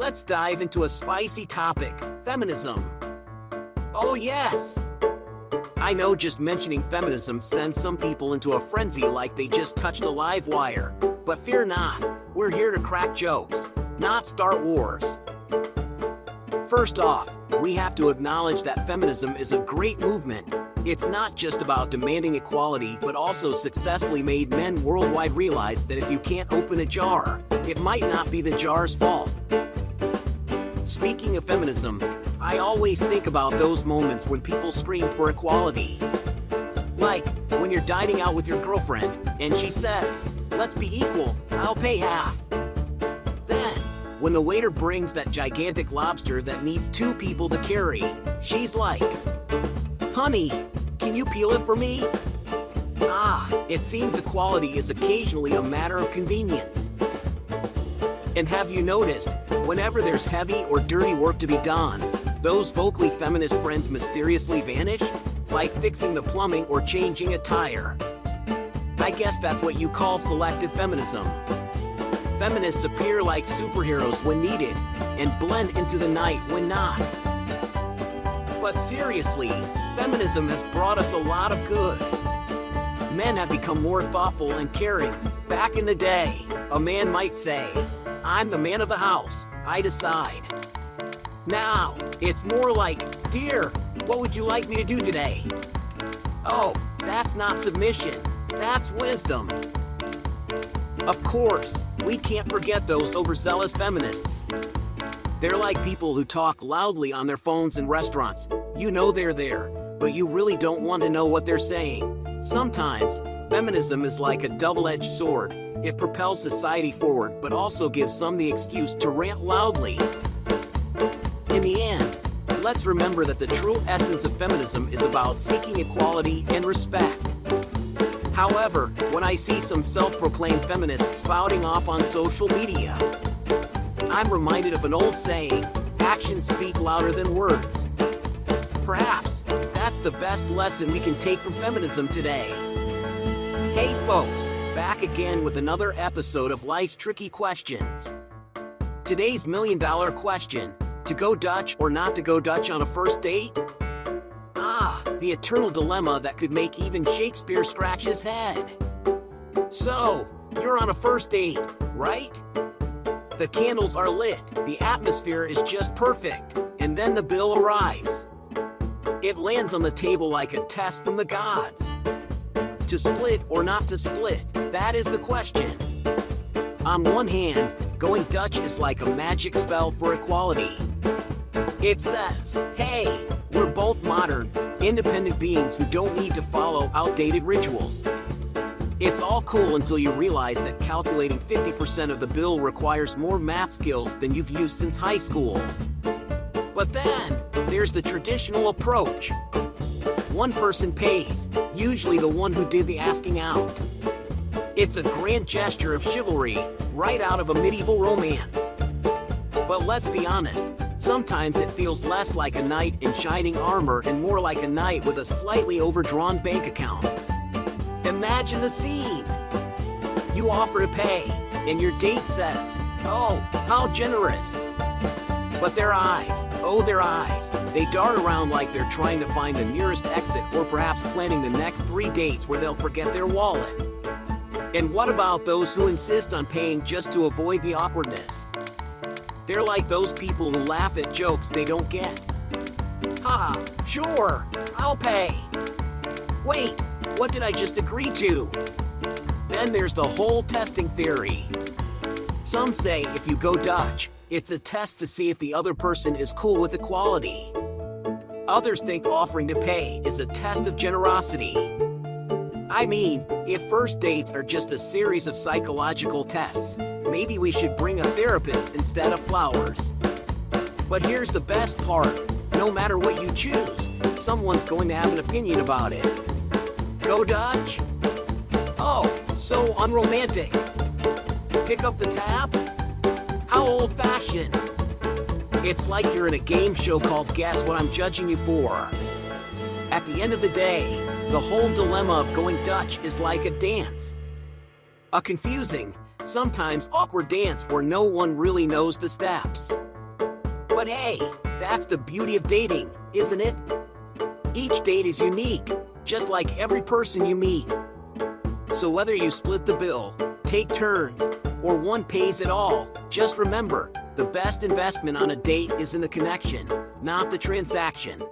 let's dive into a spicy topic, feminism. Oh yes! I know just mentioning feminism sends some people into a frenzy like they just touched a live wire, but fear not, we're here to crack jokes, not start wars. First off, we have to acknowledge that feminism is a great movement. It's not just about demanding equality, but also successfully made men worldwide realize that if you can't open a jar, it might not be the jar's fault. Speaking of feminism, I always think about those moments when people scream for equality. Like, when you're dining out with your girlfriend, and she says, "Let's be equal, I'll pay half." Then, when the waiter brings that gigantic lobster that needs 2 people to carry, she's like, "Honey, can you peel it for me?" It seems equality is occasionally a matter of convenience. And have you noticed, whenever there's heavy or dirty work to be done, those vocally feminist friends mysteriously vanish? Like fixing the plumbing or changing a tire. I guess that's what you call selective feminism. Feminists appear like superheroes when needed, and blend into the night when not. But seriously, feminism has brought us a lot of good. Men have become more thoughtful and caring. Back in the day, a man might say, "I'm the man of the house, I decide." Now, it's more like, "Dear, what would you like me to do today?" Oh, that's not submission, that's wisdom. Of course, we can't forget those overzealous feminists. They're like people who talk loudly on their phones in restaurants. You know they're there, but you really don't want to know what they're saying. Sometimes, feminism is like a double-edged sword. It propels society forward, but also gives some the excuse to rant loudly. In the end, let's remember that the true essence of feminism is about seeking equality and respect. However, when I see some self-proclaimed feminists spouting off on social media, I'm reminded of an old saying, actions speak louder than words. Perhaps, that's the best lesson we can take from feminism today. Hey folks, back again with another episode of Life's Tricky Questions. Today's million-dollar question, to go Dutch or not to go Dutch on a first date? The eternal dilemma that could make even Shakespeare scratch his head. So, you're on a first date, right? The candles are lit, the atmosphere is just perfect, and then the bill arrives. It lands on the table like a test from the gods. To split or not to split, that is the question. On one hand, going Dutch is like a magic spell for equality. It says, hey, we're both modern, independent beings who don't need to follow outdated rituals. It's all cool until you realize that calculating 50% of the bill requires more math skills than you've used since high school. But then, there's the traditional approach. One person pays, usually the one who did the asking out. It's a grand gesture of chivalry, right out of a medieval romance. But let's be honest, sometimes it feels less like a knight in shining armor and more like a knight with a slightly overdrawn bank account. Imagine the scene. You offer to pay, and your date says, "Oh, how generous." But their eyes, they dart around like they're trying to find the nearest exit or perhaps planning the next 3 dates where they'll forget their wallet. And what about those who insist on paying just to avoid the awkwardness? They're like those people who laugh at jokes they don't get. "Ha, sure, I'll pay." Wait, what did I just agree to? Then there's the whole testing theory. Some say if you go Dutch, it's a test to see if the other person is cool with equality. Others think offering to pay is a test of generosity. I mean, if first dates are just a series of psychological tests, maybe we should bring a therapist instead of flowers. But here's the best part. No matter what you choose, someone's going to have an opinion about it. Go Dutch? Oh, so unromantic. Pick up the tab? How old-fashioned. It's like you're in a game show called Guess What I'm Judging You For. At the end of the day, the whole dilemma of going Dutch is like a dance. A confusing, sometimes awkward dance where no one really knows the steps. But hey, that's the beauty of dating, isn't it? Each date is unique, just like every person you meet. So whether you split the bill, take turns, or one pays it all, just remember, the best investment on a date is in the connection, not the transaction.